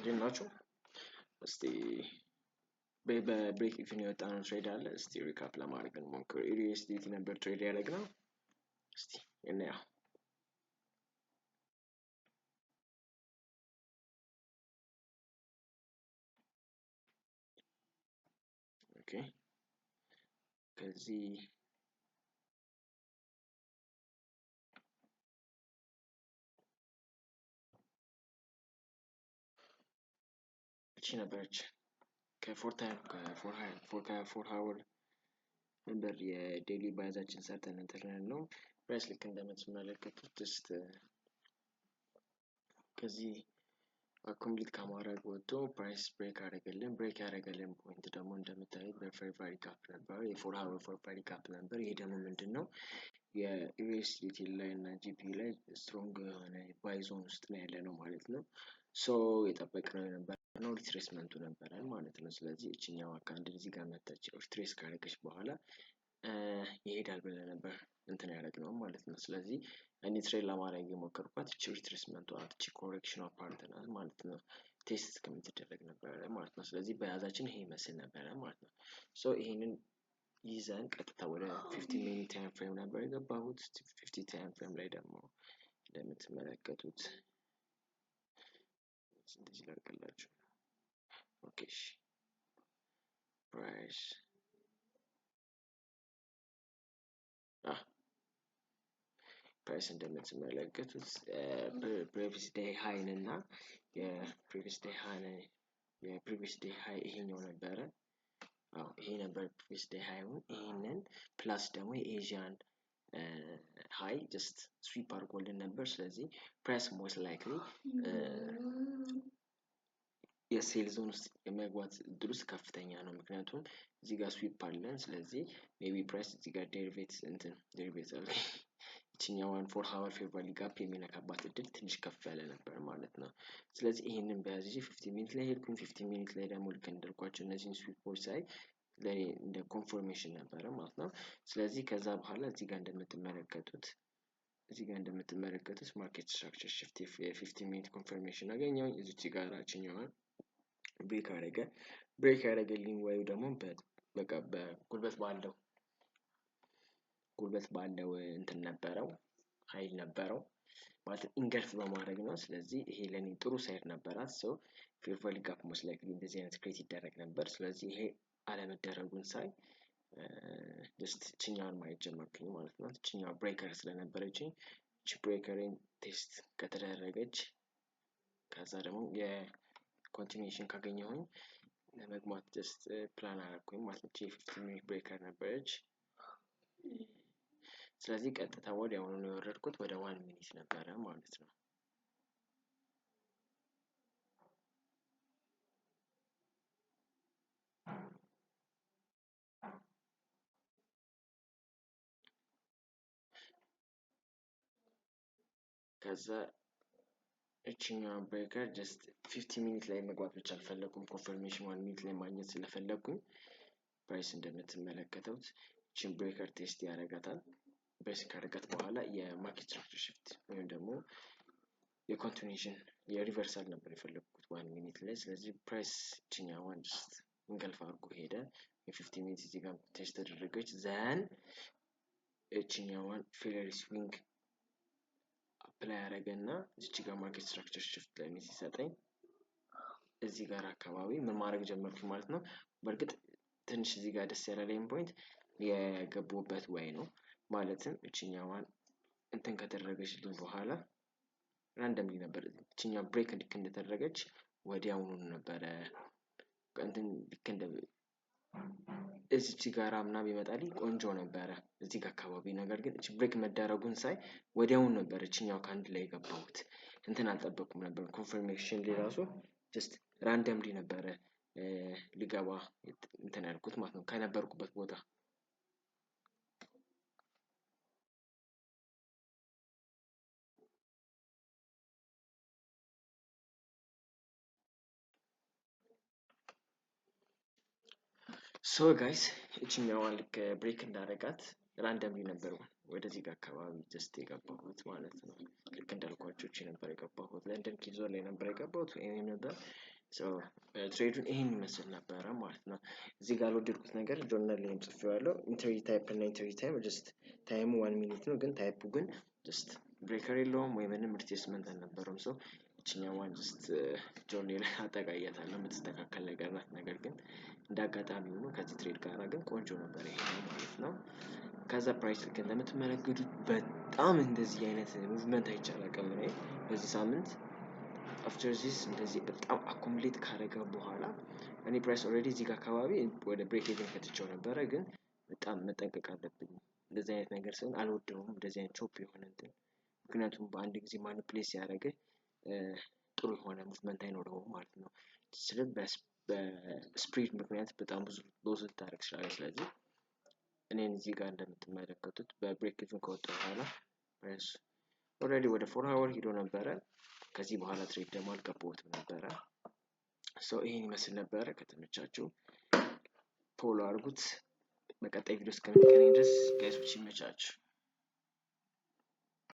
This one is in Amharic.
እንዴት ናችሁ? እስቲ በብሬክ ኢቭን የወጣነው ትሬድ አለ። እስቲ ሪካፕ ለማድረግ እንሞክር። ዩኤስዲቲ ነበር ትሬድ ያደረግነው። እስቲ እናያው። ኦኬ ከዚህ እቺ ነበረች ከፎር ሃወር ነበር የዴይሊ ባያዛችን ሰርተን እንትን ነው። ፕራይስ ልክ እንደምትመለከቱት ጀስት ከዚህ አኩሙሌት ከማድረግ ወጥቶ ፕራይስ ብሬክ ያደረገልን ፖይንት ደግሞ እንደምታዩት በፌርቫሪ ካፕ ነበር። የፎር ሃወር ፌርቫሪ ካፕ ነበር። ይሄ ደግሞ ምንድነው የዩኤስዲቲ ላይ እና ጂፒ ላይ ስትሮንግ የሆነ ባይ ዞን ውስጥ ነው ያለነው ማለት ነው። ሶ የጠበቅነው የነበረው ሪትሬስመንቱ ነበረ ማለት ነው። ስለዚህ እቺኛው ካንድል እዚህ ጋር መጣች ሪትሬስ ካደረገች በኋላ ይሄዳል ብለን ነበር እንትን ያደረግነው ማለት ነው። ስለዚህ እኔ ትሬድ ለማድረግ የሞከርኳት እቺ ሪትሬስመንቷ እቺ ኮሬክሽኗ ፓርት ናት ማለት ነው። ቴስት እስከምትደረግ ነበረ ማለት ነው። ስለዚህ በያዛችን ይሄ ይመስል ነበረ ማለት ነው። ሶ ይሄንን ይዘን ቀጥታ ወደ 50 ሚኒት ታይም ፍሬም ነበር የገባሁት። 50 ታይም ፍሬም ላይ ደግሞ እንደምትመለከቱት እንደዚህ ላድርግላችሁ። ኦኬ እሺ ፕራይስ ፕራይስ እንደምትመለከቱት ፕሪቪየስ ዴይ ሃይን እና የፕሪቪየስ ዴይ ሃይ ይሄኛው ነበረ። ይሄ ነበር ፕሪቪየስ ዴይ ሃይውን። ይሄንን ፕላስ ደግሞ የኤዥያን ሃይ ጀስት ስዊፕ አድርጎልን ነበር። ስለዚህ ፕራይስ ሞስት ላይክሊ የሴል ዞን ውስጥ የመግባት እድሉ ከፍተኛ ነው። ምክንያቱም እዚህ ጋር ስዊፕ አለን። ስለዚህ ሜቢ ፕራይስ እዚህ ጋር ዴሪቬት አለ እቺኛዋን ፎር ሃወር ፌርቫሊ ጋፕ የሚነካባት እድል ትንሽ ከፍ ያለ ነበር ማለት ነው። ስለዚህ ይሄንን በያዝ 50 ሚኒት ላይ ሄድኩኝ። 50 ሚኒት ላይ ደግሞ ልክ እንዳልኳቸው እነዚህን ስዊፖች ሳይ ለኔ እንደ ኮንፎርሜሽን ነበረ ማለት ነው። ስለዚህ ከዛ በኋላ እዚህ ጋር እንደምትመለከቱት ማርኬት ስትራክቸር ሽፍት የ50 ሚኒት ኮንፈርሜሽን አገኘሁኝ። እዚች ጋር አችኛዋን ብሬክ ያደረገልኝ ወይ ደግሞ በቃ በጉልበት ባለው እንትን ነበረው ኃይል ነበረው ማለት ኢንገልፍ በማድረግ ነው። ስለዚህ ይሄ ለኔ ጥሩ ሳይድ ነበራት። ሶ ፌርቫሊ ጋፕ ሞስት ላይክሊ እንደዚህ አይነት ክሬት ይደረግ ነበር። ስለዚህ ይሄ አለመደረጉን ሳይ ጀስት እቺኛውን ማየት ጀመርኩኝ ማለት ነው። እቺኛው ብሬከር ስለነበረችኝ እቺ ብሬከርን ቴስት ከተደረገች ከዛ ደግሞ የኮንቲኒዩሽን ካገኘሁኝ ለመግባት ጀስት ፕላን አደረኩኝ ማለት ነው። 50 ሚኒት ብሬከር ነበረች። ስለዚህ ቀጥታ ወዲያውኑ ነው የወረድኩት። ወደ 1 ሚኒት ነበረ ማለት ነው። ከዛ እቺኛው ብሬከር ጀስት 50 ሚኒት ላይ መግባት ብቻ አልፈለኩም። ኮንፈርሜሽን 1 ሚኒት ላይ ማግኘት ስለፈለኩኝ ፕራይስ እንደምትመለከቱት እቺን ብሬከር ቴስት ያደርጋታል። በስ ካደረጋት በኋላ የማርኬት ስትራክቸር ሽፍት ወይም ደግሞ የኮንቲኒዩሽን የሪቨርሳል ነበር የፈለኩት 1 ሚኒት ላይ። ስለዚህ ፕራይስ እቺኛዋን ጀስት እንገልፍ አድርጎ ሄደ። የ50 ሚኒት እዚህ ጋር ቴስት ተደረገች። ዘን እቺኛዋን ፌለሪ ስዊንግ አፕላይ ያደረገና እዚች ጋር ማርኬት ስትራክቸር ሽፍት ላይ ሲሰጠኝ እዚህ ጋር አካባቢ ምን ማድረግ ጀመርኩ ማለት ነው። በእርግጥ ትንሽ እዚህ ጋር ደስ ያለኝ ፖይንት የገቡበት ወይ ነው። ማለትም እቺኛዋን እንትን ከተደረገችልኝ በኋላ ራንደምሊ ነበር እቺኛው ብሬክ ልክ እንደተደረገች ወዲያውኑ ነበረ እንትን ልክ እንደ እዚች ጋር ምናምን ቢመጣልኝ ቆንጆ ነበረ እዚህ ጋር አካባቢ። ነገር ግን እቺ ብሬክ መደረጉን ሳይ ወዲያውኑ ነበር እቺኛው ካንድ ላይ የገባሁት። እንትን አልጠበቅኩም ነበር ኮንፈርሜሽን ላይ ራሱ ጀስት ራንደምሊ ነበረ ልገባ እንትን ያልኩት ማለት ነው ከነበርኩበት ቦታ። ሶ ጋይስ እቺኛዋን ልክ ብሬክ እንዳደረጋት ራንደምሊ ነበር ወደዚህ ጋር አካባቢ ጀስት የገባሁት ማለት ነው። ልክ እንዳልኳችሁ እቺ ነበር የገባሁት። ለንደን ኪዞን ላይ ነበር የገባሁት። ይሄን ነበር ትሬዱን ይሄን ይመስል ነበረ ማለት ነው። እዚህ ጋር ለወደድኩት ነገር ጆርናል ላይም ጽፌዋለሁ። ኢንተሪ ታይፕ እና ኢንተሪ ታይም ጀስት ታይሙ 1 ሚኒት ነው፣ ግን ታይፑ ግን ጀስት ብሬከር የለውም ወይ ምንም ሪፕሌስመንት አልነበረውም። ይችኛዋን ጀስት ጆርኒ ላይ አጠቃያታለሁ፣ የምትስተካከል ነገር ናት። ነገር ግን እንደ አጋጣሚ ሆኖ ከዚህ ትሬድ ጋር ግን ቆንጆ ነበር ይሄ ማለት ነው። ከዛ ፕራይስ ልክ እንደምትመለከቱት በጣም እንደዚህ አይነት ሙቭመንት አይቻላቅም በዚህ ሳምንት። አፍተር ዚስ እንደዚህ በጣም አኮሙሌት ካረገ በኋላ እኔ ፕራይስ ኦልሬዲ እዚህ ጋር አካባቢ ወደ ብሬክ ኢቨን ከትቼው ነበረ፣ ግን በጣም መጠንቀቅ አለብኝ። እንደዚህ አይነት ነገር ሲሆን አልወደውም፣ እንደዚህ አይነት ቾፕ የሆነ እንትን። ምክንያቱም በአንድ ጊዜ ማኒፕሌት ሲያደርግ ጥሩ የሆነ ሙቭመንት አይኖረውም ማለት ነው። በስፕሪድ ምክንያት በጣም ብዙ ሎዝ ልታደርግ ትችላለች። ስለዚህ እኔን እዚህ ጋር እንደምትመለከቱት በብሬክ ኢቨን ከወጣ በኋላ ፕራይስ ኦልሬዲ ወደ 4 አወር ሄዶ ነበረ። ከዚህ በኋላ ትሬድ ደግሞ አልገባሁትም ነበረ። ይሄን ይመስል ነበረ። ከተመቻችሁ ፎሎ አድርጉት። በቀጣይ ቪዲዮ እስከምንገናኝ ድረስ ጋይሶች ይመቻችሁ።